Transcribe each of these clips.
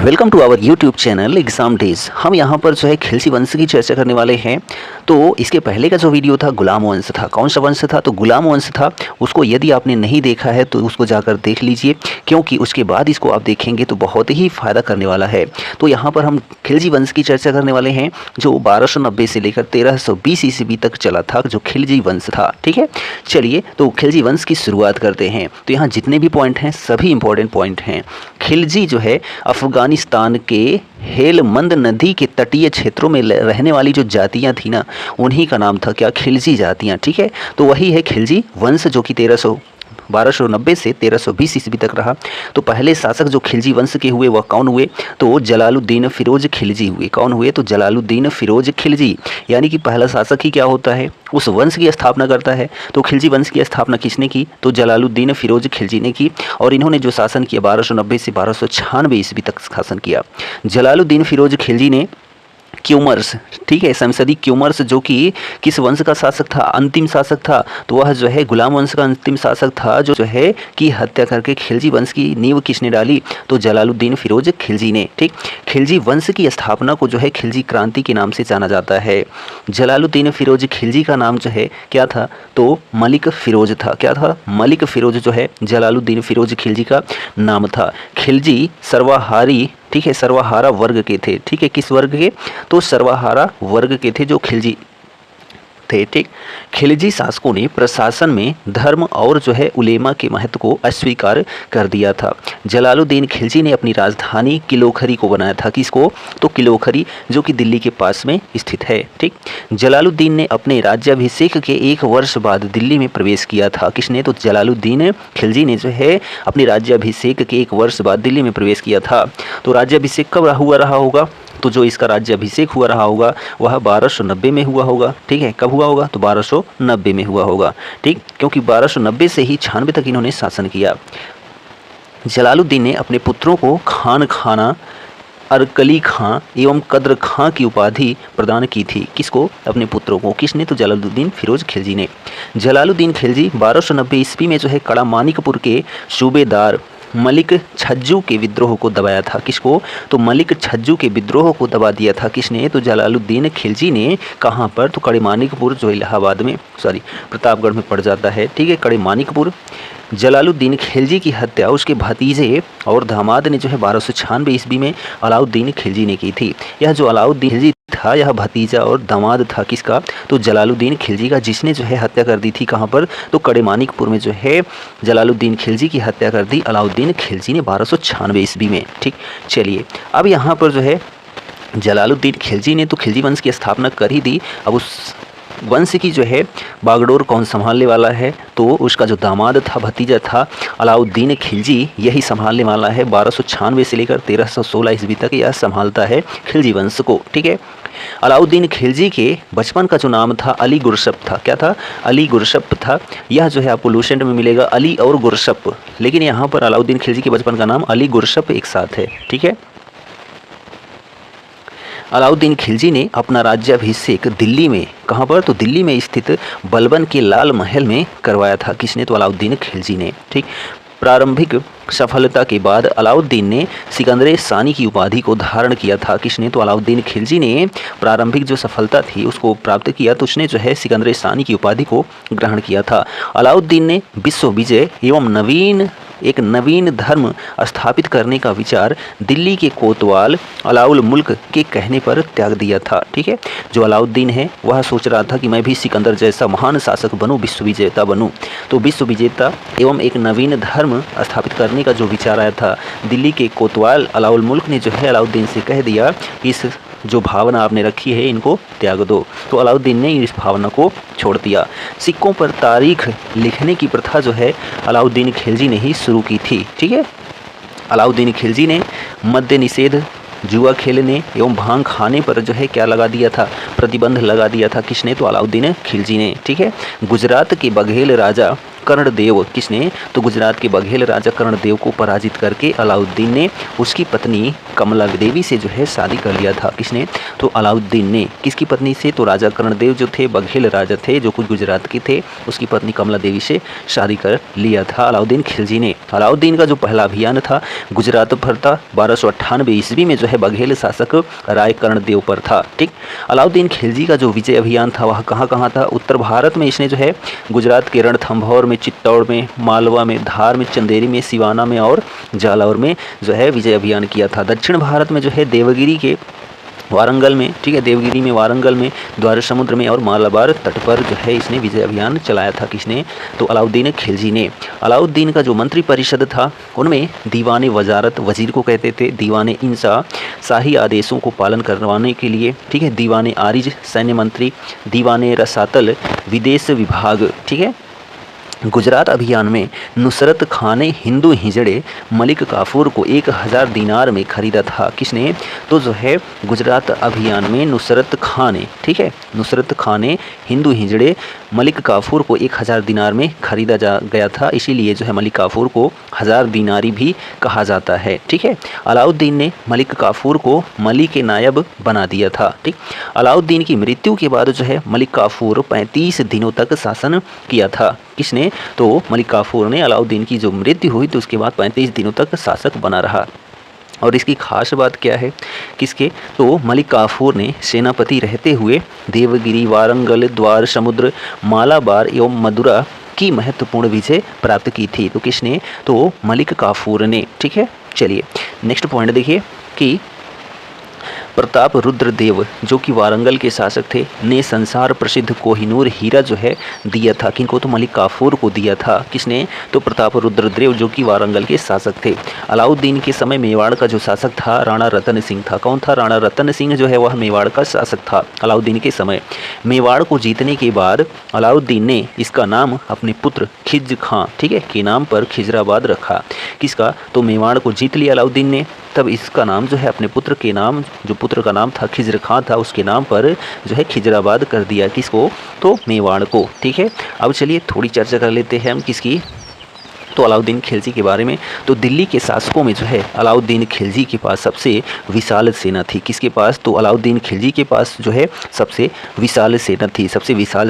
Welcome to our YouTube channel exam days. हम यहाँ पर जो है खिलजी वंश की चर्चा करने वाले हैं। तो इसके पहले का जो वीडियो था गुलाम वंश था। कौन सा वंश था? तो गुलाम वंश था। उसको यदि आपने नहीं देखा है तो उसको जाकर देख लीजिए, क्योंकि उसके बाद इसको आप देखेंगे तो बहुत ही फ़ायदा करने वाला है। तो यहाँ पर हम खिलजी वंश की चर्चा करने वाले हैं, जो 1290 से लेकर 1320 ईस्वी तक चला था, जो खिलजी वंश था। ठीक है, चलिए तो खिलजी वंश की शुरुआत करते हैं। तो यहाँ जितने भी पॉइंट हैं सभी इंपॉर्टेंट पॉइंट हैं। खिलजी जो है अफ़गानिस्तान के हेलमंद नदी के तटीय क्षेत्रों में रहने वाली जो जातियां थी ना, उन्हीं का नाम था क्या? खिलजी जातियां। ठीक है, तो वही है खिलजी वंश, जो कि 1290 से 1320 ईस्वी तक रहा। तो पहले शासक जो खिलजी वंश के हुए वह कौन हुए? तो जलालुद्दीन फिरोज खिलजी हुए। कौन हुए? तो जलालुद्दीन फिरोज खिलजी। यानी कि पहला शासक ही क्या होता है? उस वंश की स्थापना करता है। तो खिलजी वंश की स्थापना किसने की? तो जलालुद्दीन फिरोज खिलजी ने की। और इन्होंने जो शासन किया 1290 से 1296 ईस्वी तक शासन किया। जलालुद्दीन फिरोज खिलजी ने क्यूमर्स, ठीक है, संसदी क्यूमर्स, जो कि किस वंश का शासक था? अंतिम शासक था। तो वह जो है गुलाम वंश का अंतिम शासक था, जो है कि हत्या करके खिलजी वंश की नींव किसने डाली? तो जलालुद्दीन फिरोज खिलजी ने। ठीक, खिलजी वंश की स्थापना को जो है खिलजी क्रांति के नाम से जाना जाता है। जलालुद्दीन फिरोज खिलजी का नाम जो है क्या था? तो मलिक फिरोज था। क्या था? मलिक फिरोज जो है जलालुद्दीन फिरोज खिलजी का नाम था। खिलजी सर्वाहारी, ठीक है, सर्वहारा वर्ग के थे। ठीक है, किस वर्ग के? तो सर्वहारा वर्ग के थे जो खिलजी थे। ठीक, खिलजी शासकों ने प्रशासन में धर्म और जो है उलेमा के महत्व को अस्वीकार कर दिया था। जलालुद्दीन खिलजी ने अपनी राजधानी किलोखरी को बनाया था। किसको? तो किलोखरी, जो कि दिल्ली के पास में स्थित है। ठीक, जलालुद्दीन ने अपने राज्याभिषेक के 1 वर्ष बाद दिल्ली में प्रवेश किया था। किसने? तो जलालुद्दीन खिलजी ने जो है अपने राज्याभिषेक के 1 वर्ष बाद दिल्ली में प्रवेश किया था। तो राज्याभिषेक कब हुआ रहा होगा? तो जो इसका राज्याभिषेक हुआ रहा होगा वह 1290 में हुआ होगा। ठीक है, कब हुआ होगा? तो 1290 में हुआ होगा। ठीक, क्योंकि 1290 से ही 96 तक इन्होंने शासन किया। जलालुद्दीन ने अपने पुत्रों को खान खाना, अरकली खां एवं कद्र खां की उपाधि प्रदान की थी। किसको? अपने पुत्रों को। किसने? तो जलालुद्दीन फिरोज खिलजी ने। जलालुद्दीन खिलजी 1290 ईस्वी में जो है कड़ा मानिकपुर के सूबेदार मलिक छज्जू के विद्रोह को दबाया था। किसको? तो मलिक छज्जू के विद्रोह को दबा दिया था। किसने? तो जलालुद्दीन खिलजी ने। कहाँ पर? तो कड़े मानिकपुर, जो इलाहाबाद में, प्रतापगढ़ में पड़ जाता है। ठीक है, कड़े मानिकपुर। जलालुद्दीन खिलजी की हत्या उसके भतीजे और दामाद ने जो है 1296 ईस्वी में अलाउद्दीन खिलजी ने की थी। यह जो अलाउद्दीन खिलजी था, यह भतीजा और दामाद था किसका? तो जलालुद्दीन खिलजी का, जिसने जो है हत्या कर दी थी। कहाँ पर? तो कड़े मानिकपुर में जो है जलालुद्दीन खिलजी की हत्या कर दी अलाउद्दीन खिलजी ने 1296 ईस्वी में। ठीक, चलिए अब यहाँ पर जो है जलालुद्दीन खिलजी ने तो खिलजी वंश की स्थापना कर ही दी। अब उस वंश की जो है बागडोर कौन संभालने वाला है? तो उसका जो दामाद था, भतीजा था अलाउद्दीन खिलजी, यही संभालने वाला है। 1296 से लेकर 1316 ईस्वी तक यह संभालता है खिलजी वंश को। ठीक है, अलाउद्दीन खिलजी के बचपन का जो नाम था अली गुरशप था। क्या था? अली गुरशप था। यह जो है आपको लूसेंट में मिलेगा अली और गुरशप, लेकिन यहाँ पर अलाउद्दीन खिलजी के बचपन का नाम अली गुरशप एक साथ है। ठीक है, अलाउद्दीन खिलजी ने अपना राज्याभिषेक दिल्ली में, कहाँ पर? तो दिल्ली में स्थित बलबन के लाल महल में करवाया था। किसने? तो अलाउद्दीन खिलजी ने। ठीक, प्रारंभिक सफलता के बाद अलाउद्दीन ने सिकंदर सानी की उपाधि को धारण किया था। किसने? तो अलाउद्दीन खिलजी ने प्रारंभिक जो सफलता थी उसको प्राप्त किया, तो उसने जो है सिकंदर सानी की उपाधि को ग्रहण किया था। अलाउद्दीन ने विश्व विजय एवं एक नवीन धर्म स्थापित करने का विचार दिल्ली के कोतवाल अलाउल मुल्क के कहने पर त्याग दिया था। ठीक है, जो अलाउद्दीन है वह सोच रहा था कि मैं भी सिकंदर जैसा महान शासक बनूं, विश्व विजेता बनूं। तो विश्व विजेता एवं एक नवीन धर्म स्थापित करने का जो विचार आया था, दिल्ली के कोतवाल अलाउल मुल्क ने जो है अलाउद्दीन से कह दिया कि इस जो भावना आपने रखी है इनको त्याग दो। तो अलाउद्दीन ने इस भावना को छोड़ दिया। सिक्कों पर तारीख लिखने की प्रथा जो है अलाउद्दीन खिलजी ने ही शुरू की थी। ठीक है, अलाउद्दीन खिलजी ने मद्य निषेध, जुआ खेलने एवं भांग खाने पर जो है क्या लगा दिया था? प्रतिबंध लगा दिया था। किसने? तो अलाउद्दीन खिलजी ने। ठीक है, गुजरात के बघेल राजा कर्णदेव, किसने, तो गुजरात के बघेल राजा कर्णदेव को पराजित करके अलाउद्दीन ने उसकी पत्नी कमला देवी से जो है शादी कर लिया था। किसने, तो अलाउद्दीन ने किसकी पत्नी से, तो राजा कर्णदेव जो थे, बघेल राजा थे जो कुछ गुजरात के थे, उसकी पत्नी कमला देवी से शादी कर लिया था अलाउद्दीन खिलजी ने। अलाउद्दीन का जो पहला अभियान था गुजरात पर था, 1298 ईस्वी में जो है बघेल शासक राय कर्णदेव पर था। ठीक, अलाउद्दीन खिलजी का जो विजय अभियान था वह कहाँ कहाँ था, उत्तर भारत में इसने जो है गुजरात के रणथंभौर में, चित्तौड़ में, मालवा में, धार में, चंदेरी में, सिवाना में और जालौर में जो है विजय अभियान किया था। दक्षिण भारत में जो है देवगिरी के वारंगल में, ठीक है, देवगिरी में, वारंगल में, द्वार समुद्र में और मालाबार तट पर जो है इसने विजय अभियान चलाया था। किसने, तो अलाउद्दीन खिलजी ने। अलाउद्दीन का जो मंत्री परिषद था उनमें दीवाने वजारत, वजीर को कहते थे, दीवाने इंसा, शाही आदेशों को पालन करवाने के लिए, ठीक है, दीवाने आरिज, सैन्य मंत्री, दीवाने रसातल, विदेश विभाग। ठीक है, गुजरात अभियान में नुसरत खान ने हिंदू हिजड़े मलिक काफूर को 1000 दीनार में खरीदा था। किसने, तो जो है गुजरात अभियान में नुसरत खान ने, ठीक है, नुसरत खान ने हिंदू हिजड़े मलिक काफूर को 1000 दीनार में खरीदा गया था, इसीलिए जो है मलिक काफूर को 1000 दीनारी भी कहा जाता है। ठीक है, अलाउद्दीन ने मलिक काफूर को मलिक के नायब बना दिया था। ठीक, अलाउद्दीन की मृत्यु के बाद जो है मलिक काफूर 35 दिनों तक शासन किया था। किसने, तो मलिक काफूर ने अलाउद्दीन की जो मृत्यु हुई तो उसके बाद 35 दिनों तक शासक बना रहा। और इसकी खास बात क्या है, किसके, तो मलिक काफूर ने सेनापति रहते हुए देवगिरी, वारंगल, द्वार समुद्र, मालाबार एवं मदुरा की महत्वपूर्ण विजय प्राप्त की थी। तो किसने, तो मलिक काफूर ने। ठीक है, चलिए नेक्स्ट पॉइंट देखिए कि प्रताप रुद्रदेव जो कि वारंगल के शासक थे ने संसार प्रसिद्ध कोहिनूर हीरा जो है दिया था। किनको, तो मलिक काफूर को दिया था। किसने, तो प्रताप रुद्रदेव जो कि वारंगल के शासक थे। अलाउद्दीन के समय मेवाड़ का जो शासक था राणा रतन सिंह था। कौन था, राणा रतन सिंह जो है वह मेवाड़ का शासक था अलाउद्दीन के समय। मेवाड़ को जीतने के बाद अलाउद्दीन ने इसका नाम अपने पुत्र खिज खां, ठीक है, के नाम पर खिजराबाद रखा। किसका, तो मेवाड़ को जीत लिया अलाउद्दीन ने, तब इसका नाम जो है अपने पुत्र के नाम, जो पुत्र का नाम था खिज्र खां था, उसके नाम पर जो है खिजराबाद कर दिया। किसको, तो मेवाड़ को। ठीक है, अब चलिए थोड़ी चर्चा कर लेते हैं हम किसकी, तो अलाउद्दीन खिलजी के बारे में। तो दिल्ली के शासकों में जो है अलाउद्दीन खिलजी के पास सबसे विशाल सेना थी। किसके पास, तो अलाउद्दीन खिलजी के पास जो है सबसे विशाल सेना थी। सबसे विशाल,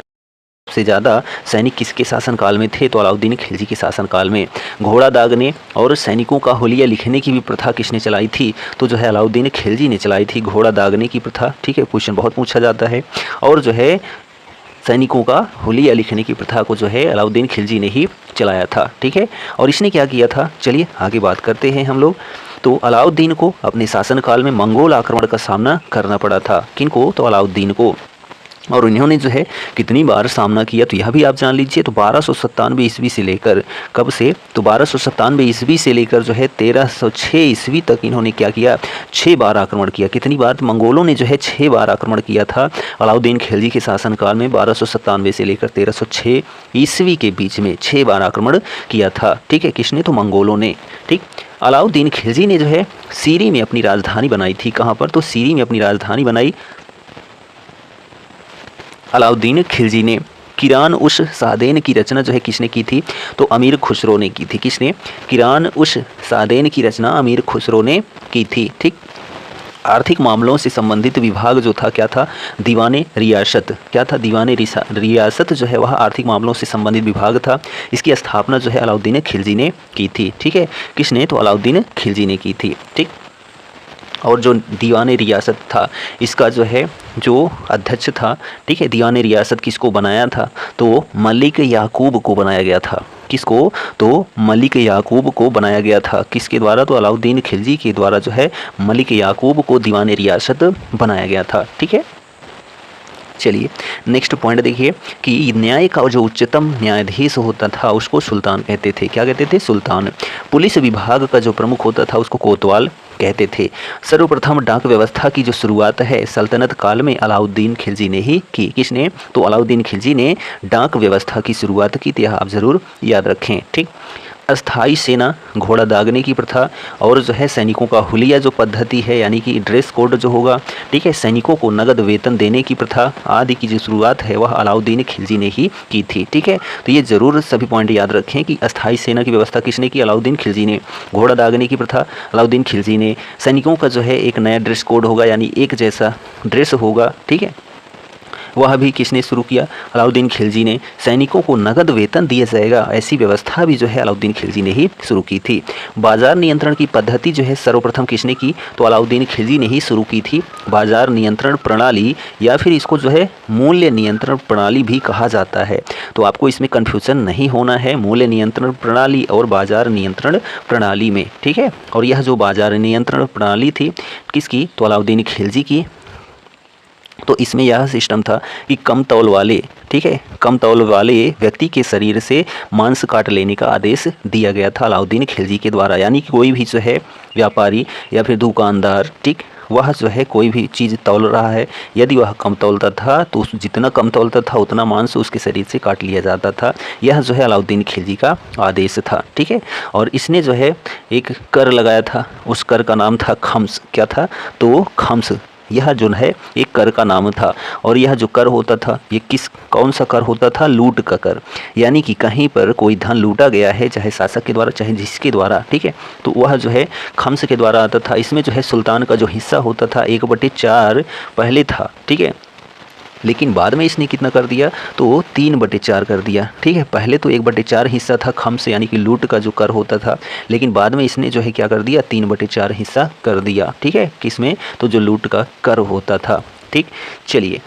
सबसे ज़्यादा सैनिक किसके शासनकाल में थे, तो अलाउद्दीन खिलजी के शासनकाल में। घोड़ा दागने और सैनिकों का हुलिया लिखने की भी प्रथा किसने चलाई थी, तो जो है अलाउद्दीन खिलजी ने चलाई थी घोड़ा दागने की प्रथा। ठीक है, क्वेश्चन बहुत पूछा जाता है। और जो है सैनिकों का हुलिया लिखने की प्रथा को जो है अलाउद्दीन खिलजी ने ही चलाया था। ठीक है, और इसने क्या किया था, चलिए आगे बात करते हैं हम लोग। तो अलाउद्दीन को अपने शासनकाल में मंगोल आक्रमण का सामना करना पड़ा था। किनको, तो अलाउद्दीन को। और इन्होंने जो है कितनी बार सामना किया, तो यह भी आप जान लीजिए। तो 1297 ईस्वी से लेकर, कब से, तो 1297 ईस्वी से लेकर जो है 1306 ईस्वी तक इन्होंने क्या किया, 6 बार आक्रमण किया। कितनी बार, तो मंगोलों ने जो है 6 बार आक्रमण किया था अलाउद्दीन खिलजी के शासनकाल में। 1297 से लेकर 1306 ईस्वी के बीच में 6 बार आक्रमण किया था। ठीक है, किसने, तो मंगोलों ने। ठीक, अलाउद्दीन खिलजी ने जो है सीरी में अपनी राजधानी बनाई थी। कहाँ पर, तो सीरी में अपनी राजधानी बनाई अलाउद्दीन खिलजी ने। किरान उश सादेन की रचना जो है किसने की थी, तो अमीर खुसरो ने की थी। किसने, किरान उश सादेन की रचना अमीर खुसरो ने की थी। ठीक, आर्थिक मामलों से संबंधित विभाग जो था क्या था, दीवाने रियासत। क्या था, दीवाने रियासत जो है वह आर्थिक मामलों से संबंधित विभाग था। इसकी स्थापना जो है अलाउद्दीन खिलजी ने की थी। ठीक है, किसने, तो अलाउद्दीन खिलजी ने की थी। ठीक, और जो दीवाने रियासत था इसका जो है जो अध्यक्ष था, ठीक है, दीवाने रियासत किसको बनाया था, तो मलिक याकूब को बनाया गया था। किसको, तो मलिक याकूब को बनाया गया था। किसके द्वारा, तो अलाउद्दीन खिलजी के द्वारा जो है मलिक याकूब को दीवाने रियासत बनाया गया था। ठीक है, चलिए नेक्स्ट पॉइंट देखिए कि न्याय का जो उच्चतम न्यायाधीश होता था उसको सुल्तान कहते थे। क्या कहते थे, सुल्तान। पुलिस विभाग का जो प्रमुख होता था उसको कोतवाल कहते थे। सर्वप्रथम डाक व्यवस्था की जो शुरुआत है सल्तनत काल में अलाउद्दीन खिलजी ने ही की। किसने, तो अलाउद्दीन खिलजी ने डाक व्यवस्था की शुरुआत की थी, आप जरूर याद रखें। ठीक, अस्थाई सेना, घोड़ा दागने की प्रथा और जो है सैनिकों का हुलिया जो पद्धति है यानी कि ड्रेस कोड जो होगा, ठीक है, सैनिकों को नगद वेतन देने की प्रथा आदि की जो शुरुआत है वह अलाउद्दीन खिलजी ने ही की थी। ठीक है, तो ये ज़रूर सभी पॉइंट याद रखें कि अस्थाई सेना की व्यवस्था किसने की? अलाउद्दीन खिलजी ने। घोड़ा दागने की प्रथा अलाउद्दीन खिलजी ने। सैनिकों का जो है एक नया ड्रेस कोड होगा यानी एक जैसा ड्रेस होगा, ठीक है, वह भी किसने शुरू किया? अलाउद्दीन खिलजी ने। सैनिकों को नगद वेतन दिया जाएगा ऐसी व्यवस्था भी जो है अलाउद्दीन खिलजी ने ही शुरू की थी। बाजार नियंत्रण की पद्धति जो है सर्वप्रथम किसने की? तो अलाउद्दीन खिलजी ने ही शुरू की थी। बाजार नियंत्रण प्रणाली या फिर इसको जो है मूल्य नियंत्रण प्रणाली भी कहा जाता है। तो आपको इसमें कन्फ्यूजन नहीं होना है मूल्य नियंत्रण प्रणाली और बाजार नियंत्रण प्रणाली में, ठीक है। और यह जो बाजार नियंत्रण प्रणाली थी किसकी? तो अलाउद्दीन खिलजी की। तो इसमें यह सिस्टम था कि कम तौल वाले, ठीक है, कम तौल वाले व्यक्ति के शरीर से मांस काट लेने का आदेश दिया गया था अलाउद्दीन खिलजी के द्वारा। यानी कि कोई भी जो है व्यापारी या फिर दुकानदार, ठीक, वह जो है कोई भी चीज़ तौल रहा है, यदि वह कम तौलता था तो उस जितना कम तौलता था उतना मांस उसके शरीर से काट लिया जाता था। यह जो है अलाउद्दीन खिलजी का आदेश था, ठीक है। और इसने जो है एक कर लगाया था, उस कर का नाम था खम्स। क्या था? तो खम्स, यह जो है एक कर का नाम था। और यह जो कर होता था ये कौन सा कर होता था? लूट का कर। यानी कि कहीं पर कोई धन लूटा गया है, चाहे शासक के द्वारा चाहे जिसके द्वारा, ठीक है, तो वह जो है खम्स के द्वारा आता था। इसमें जो है सुल्तान का जो हिस्सा होता था 1/4 पहले था, ठीक है, लेकिन बाद में इसने कितना कर दिया? तो 3/4 कर दिया, ठीक है। पहले तो 1/4 हिस्सा था खम्स यानी कि लूट का जो कर होता था, लेकिन बाद में इसने जो है क्या कर दिया? 3/4 हिस्सा कर दिया, ठीक है, किसमें? तो जो लूट का कर होता था, ठीक। चलिए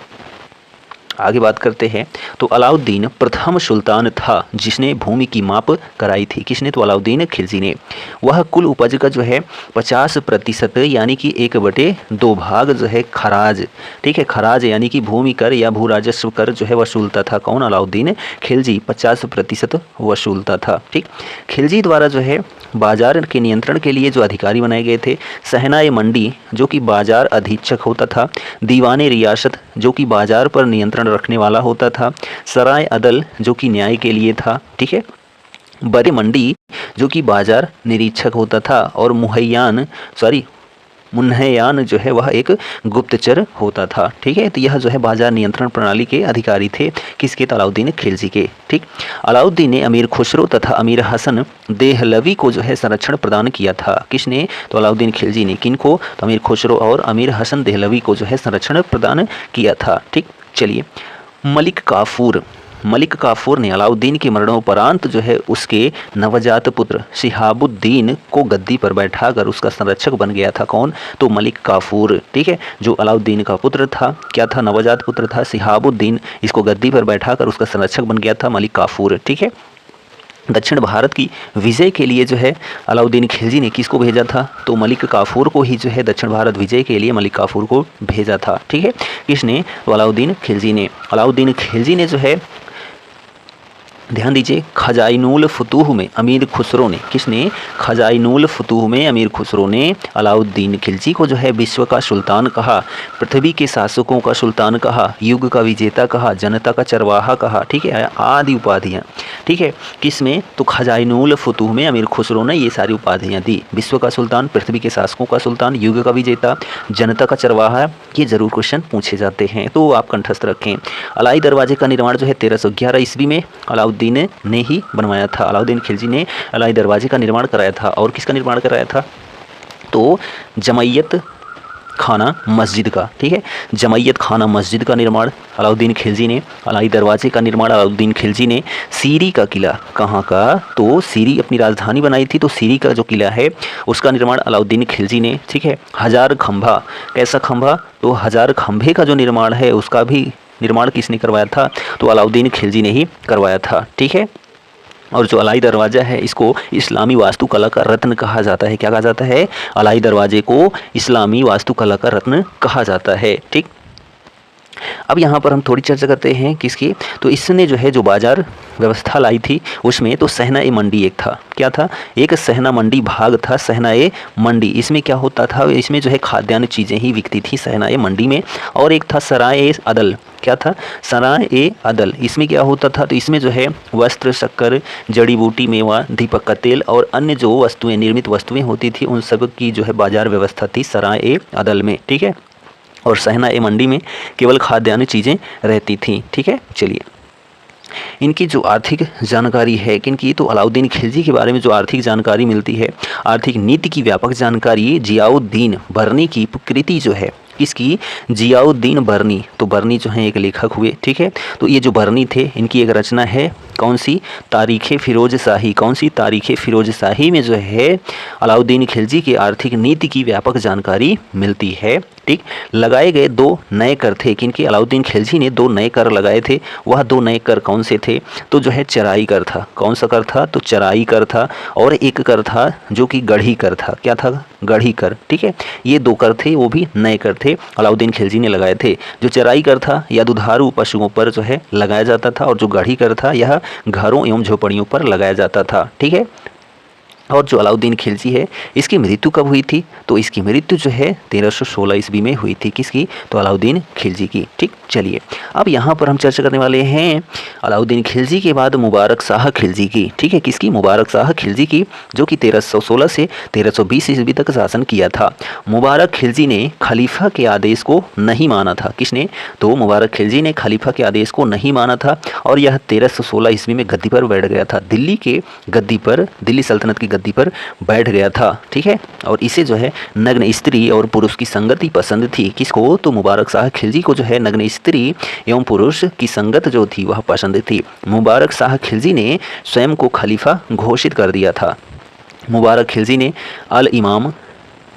आगे बात करते हैं। तो अलाउद्दीन प्रथम सुल्तान था जिसने भूमि की माप कराई थी। किसने? तो अलाउद्दीन खिलजी ने। वह कुल उपज का जो है 50% यानी कि 1/2 भाग जो है खराज, ठीक है, खराज यानी कि भूमि कर या भू राजस्व कर जो है वसूलता था। कौन? अलाउद्दीन खिलजी 50% वसूलता था, ठीक। खिलजी द्वारा जो है बाजार के नियंत्रण के लिए जो अधिकारी बनाए गए थे, सहनाए मंडी जो कि बाजार अधीक्षक होता था, दीवाने रियासत जो कि बाजार पर नियंत्रण रखने वाला होता था, सराय अदल जो कि न्याय के लिए था, ठीक है, बड़े मंडी जो कि बाजार निरीक्षक होता था, और मुन्हयान जो है वह एक गुप्तचर होता था, ठीक है। तो यह जो है बाजार नियंत्रण प्रणाली के अधिकारी थे किसके? तो अलाउद्दीन खिलजी के, ठीक। अलाउद्दीन ने अमीर खुसरो तथा अमीर हसन देहलवी को जो है संरक्षण प्रदान किया था। किसने? तो अलाउद्दीन खिलजी ने। किनको? तो अमीर खुसरो और अमीर हसन देहलवी को जो है संरक्षण प्रदान किया था, ठीक। चलिए मलिक काफूर ने अलाउद्दीन के मरणोपरांत जो है उसके नवजात पुत्र शिहाबुद्दीन को गद्दी पर बैठाकर उसका संरक्षक बन गया था। कौन? तो मलिक काफूर, ठीक है, जो अलाउद्दीन का पुत्र था। क्या था? नवजात पुत्र था शिहाबुद्दीन। इसको गद्दी पर बैठाकर उसका संरक्षक बन गया था मलिक काफूर, ठीक है। दक्षिण भारत की विजय के लिए जो है अलाउद्दीन खिलजी ने किसको भेजा था? तो मलिक काफूर को ही जो है दक्षिण भारत विजय के लिए मलिक काफूर को भेजा था, ठीक है। किसने? तो अलाउद्दीन खिलजी ने। अलाउद्दीन खिलजी ने जो है, ध्यान दीजिए, खजाइनुल फुतूह में अमीर खुसरो ने। किसने? खजाइनुल फुतूह में अमीर खुसरो ने अलाउद्दीन खिलजी को जो है विश्व का सुल्तान कहा, पृथ्वी के शासकों का सुल्तान कहा, युग का विजेता कहा, जनता का चरवाहा कहा, ठीक है, आदि उपाधियाँ, ठीक है। किसमें? तो खजाइनुल फुतूह में अमीर खुसरो ने ये सारी उपाधियाँ दी। विश्व का सुल्तान, पृथ्वी के शासकों का सुल्तान, युग का विजेता, जनता का चरवाहा, ये जरूर क्वेश्चन पूछे जाते हैं, तो आप कंठस्थ रखें। अलाई दरवाजे का निर्माण जो है 1311 ईस्वी में अलाउद्दीन ने ही बनवाया था। अलाउद्दीन खिलजी ने अलाई दरवाजे का निर्माण कराया था। और किसका निर्माण कराया था? तो जमैयत खाना मस्जिद का, ठीक है, जमैयत खाना मस्जिद का निर्माण अलाउद्दीन खिलजी ने। अलाई दरवाजे का निर्माण अलाउद्दीन खिलजी ने। सीरी का किला, कहाँ का? तो सीरी अपनी राजधानी बनाई थी, तो सीरी का जो किला है उसका निर्माण अलाउद्दीन खिलजी ने, ठीक है। हजार खंभा, कैसा खंभा? तो हजार खंभे का जो निर्माण है उसका भी निर्माण किसने करवाया था? तो अलाउद्दीन खिलजी ने ही करवाया था, ठीक है। और जो अलाई दरवाज़ा है इसको इस्लामी वास्तुकला का रत्न कहा जाता है। क्या कहा जाता है? अलाई दरवाजे को इस्लामी वास्तुकला का रत्न कहा जाता है, ठीक। अब यहाँ पर हम थोड़ी चर्चा करते हैं किसकी, तो इसने जो है जो बाजार व्यवस्था लाई थी उसमें तो सहना ए मंडी एक था। क्या था? एक सहना मंडी भाग था, सहना ए मंडी। इसमें क्या होता था, इसमें जो है खाद्यान्न चीज़ें ही बिकती थी सहना ए मंडी में। और एक था सराय ए अदल। क्या था? सराय ए अदल। इसमें क्या होता था, तो इसमें जो है वस्त्र, शक्कर, जड़ी बूटी, मेवा, दीपक का तेल और अन्य जो वस्तुएं, निर्मित वस्तुएं होती थी उन सब की जो है बाजार व्यवस्था थी सराय ए अदल में। ठीक है। और सहना ए मंडी में केवल खाद्यान्न चीज़ें रहती थीं। ठीक है। चलिए, इनकी जो आर्थिक जानकारी है किनकी, तो अलाउद्दीन खिलजी के बारे में जो आर्थिक जानकारी मिलती है, आर्थिक नीति की व्यापक जानकारी जियाउद्दीन बर्नी की कृति जो है, किसकी? जियाउद्दीन बर्नी। तो बर्नी जो है एक लेखक हुए। ठीक है। तो ये जो बर्नी थे इनकी एक रचना है कौन सी? तारीख़ फिरोज शाही। कौन सी? तारीख़ फिरोज शाही में जो है अलाउद्दीन खिलजी की आर्थिक नीति की व्यापक जानकारी मिलती है। ठीक। लगाए गए 2 नए कर थे किनके? अलाउद्दीन खिलजी ने 2 नए कर लगाए थे। वह 2 नए कर कौन से थे? तो जो है चराई कर था। कौन सा कर था? तो चराई कर था। और एक कर था जो कि गढ़ी कर था। क्या था? गढ़ी कर। ठीक है। ये 2 कर थे, वो भी नए कर थे, अलाउद्दीन खिलजी ने लगाए थे। जो चराई कर था या दुधारू पशुओं पर जो है लगाया जाता था, और जो गढ़ी कर था यह घरों एवं झोपड़ियों पर लगाया जाता था। ठीक है। और जो अलाउद्दीन खिलजी है इसकी मृत्यु कब हुई थी? तो इसकी मृत्यु जो है 1316 ईस्वी में हुई थी। किसकी? तो अलाउद्दीन खिलजी की। ठीक। चलिए, अब यहाँ पर हम चर्चा करने वाले हैं अलाउद्दीन खिलजी के बाद मुबारक शाह खिलजी की। ठीक है। किसकी? मुबारक शाह खिलजी की, जो कि 1316 से 1320 ईस्वी तक शासन किया था। मुबारक खिलजी ने खलीफा के आदेश को नहीं माना था। किसने? तो मुबारक खिलजी ने खलीफा के आदेश को नहीं माना था, और यह 1316 ईस्वी में गद्दी पर बैठ गया था। दिल्ली के गद्दी पर, दिल्ली सल्तनत की गद्दी पर बैठ गया था। ठीक है। और इसे जो है नग्न स्त्री और पुरुष की संगति पसंद थी। किसको? तो मुबारक शाह खिलजी को जो है नग्न स्त्री एवं पुरुष की संगत जो थी वह पसंद थी। मुबारक शाह खिलजी ने स्वयं को खलीफा घोषित कर दिया था। मुबारक खिलजी ने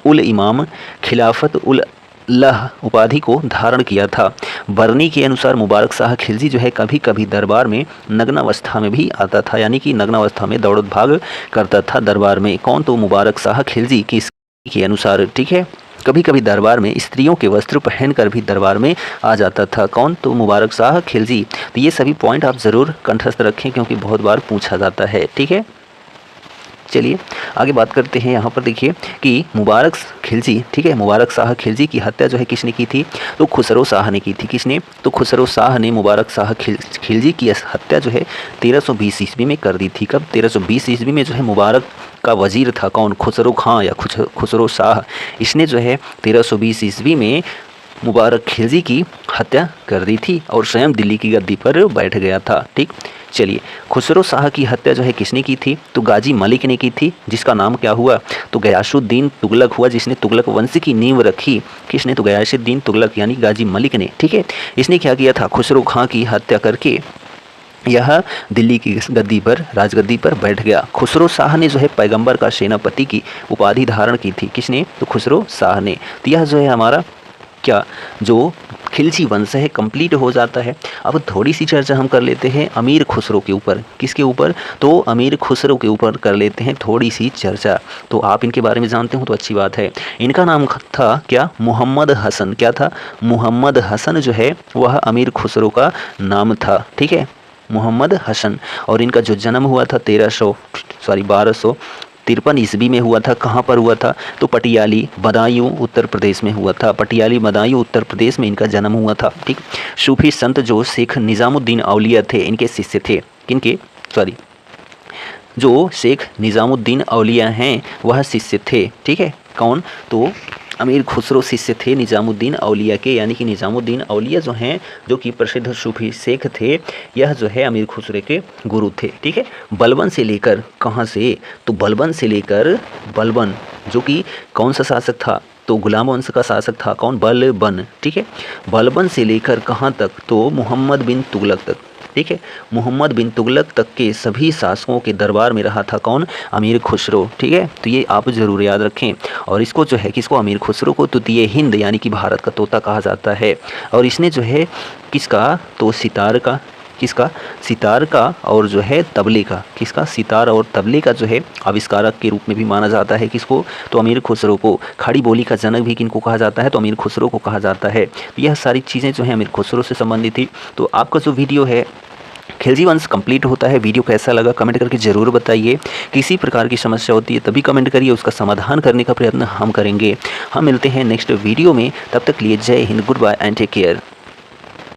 उल इमाम खिलाफत उल लह उपाधि को धारण किया था। बर्नी के अनुसार मुबारक शाह खिलजी जो है कभी कभी दरबार में नग्नावस्था में भी आता था, यानी कि नग्नावस्था में दौड़ भाग करता था दरबार में। कौन? तो मुबारक शाह खिलजी के अनुसार। ठीक है। कभी कभी दरबार में स्त्रियों के वस्त्र पहनकर भी दरबार में आ जाता था। कौन? तो मुबारक शाह खिलजी। तो ये सभी पॉइंट आप ज़रूर कंठस्थ रखें क्योंकि बहुत बार पूछा जाता है। ठीक है। चलिए आगे बात करते हैं। यहाँ पर देखिए कि मुबारक खिलजी, ठीक है, मुबारक शाह खिलजी की हत्या जो है किसने की थी? तो खुसरो शाह ने की थी। किसने? तो खुसरो शाह ने मुबारक शाह खिलजी की हत्या जो है 1320 ईस्वी में कर दी थी। कब? 1320 ईस्वी में जो है मुबारक का वजीर था कौन? खुसरो खां या खुसरो शाह। इसने जो है 1320 ईस्वी में मुबारक खिलजी की हत्या कर दी थी और स्वयं दिल्ली की गद्दी पर बैठ गया था। ठीक। चलिए, खुसरो शाह की हत्या जो है किसने की थी? तो गाजी मलिक ने की थी, जिसका नाम क्या हुआ? तो गयासुद्दीन तुगलक हुआ, जिसने तुगलक वंश की नींव रखी। किसने? तो गयासुद्दीन तुगलक यानी गाजी मलिक ने। ठीक है। इसने क्या किया था? खुसरो खां की हत्या करके यह दिल्ली की गद्दी पर, राजगद्दी पर बैठ गया। खुसरो शाह ने जो है पैगंबर का सेनापति की उपाधि धारण की थी। किसने? तो खुसरो शाह ने। तो यह जो है हमारा क्या जो खिलजी वंश है कंप्लीट हो जाता है। अब थोड़ी सी चर्चा हम कर लेते हैं अमीर खुसरो के ऊपर। किसके ऊपर? तो अमीर खुसरो के ऊपर कर लेते हैं थोड़ी सी चर्चा। तो आप इनके बारे में जानते हो तो अच्छी बात है। इनका नाम था क्या? मोहम्मद हसन। क्या था? मोहम्मद हसन जो है वह अमीर खुसरो का नाम था। ठीक है, मोहम्मद हसन। और इनका जो जन्म हुआ था 1253 ईस्वी में हुआ था। कहाँ पर हुआ था? तो पटियाली बदायूं उत्तर प्रदेश में हुआ था। पटियाली बदायूं उत्तर प्रदेश में इनका जन्म हुआ था। ठीक। सूफी संत जो शेख निज़ामुद्दीन औलिया थे इनके शिष्य थे। किनके? जो शेख निज़ामुद्दीन औलिया हैं वह शिष्य थे। ठीक है। कौन? तो अमीर खुसरो शिष्य थे निज़ामुद्दीन औलिया के, यानी कि निज़ामुद्दीन औलिया जो हैं, जो कि प्रसिद्ध सूफी शेख थे, यह जो है अमीर खुसरो के गुरु थे। ठीक है। बलबन से लेकर, कहाँ से? तो बलबन से लेकर, बलबन जो कि कौन सा शासक था? तो गुलाम वंश का शासक था। कौन? बलबन। ठीक है। बलबन से लेकर कहाँ तक? तो मोहम्मद बिन तुगलक तक। ठीक है। मोहम्मद बिन तुगलक तक के सभी शासकों के दरबार में रहा था कौन? अमीर खुसरो। ठीक है। तो ये आप जरूर याद रखें। और इसको जो है किसको? अमीर खुसरो को तृतीय हिंद यानी कि भारत का तोता कहा जाता है। और इसने जो है किसका? तो किसका, सितार का और जो है तबले का, किसका, सितार और तबले का जो है आविष्कारक के रूप में भी माना जाता है किसको, तो अमीर खुसरो को। खड़ी बोली का जनक भी किनको कहा जाता है, तो अमीर खुसरो को कहा जाता है। यह सारी चीज़ें जो है अमीर खुसरो से संबंधित थी। तो आपका जो वीडियो है खिलजी वंश कंप्लीट होता है। वीडियो कैसा लगा कमेंट करके ज़रूर बताइए। किसी प्रकार की समस्या होती है तभी कमेंट करिए, उसका समाधान करने का प्रयत्न हम करेंगे। हम मिलते हैं नेक्स्ट वीडियो में, तब तक लिए जय हिंद, good bye and take care.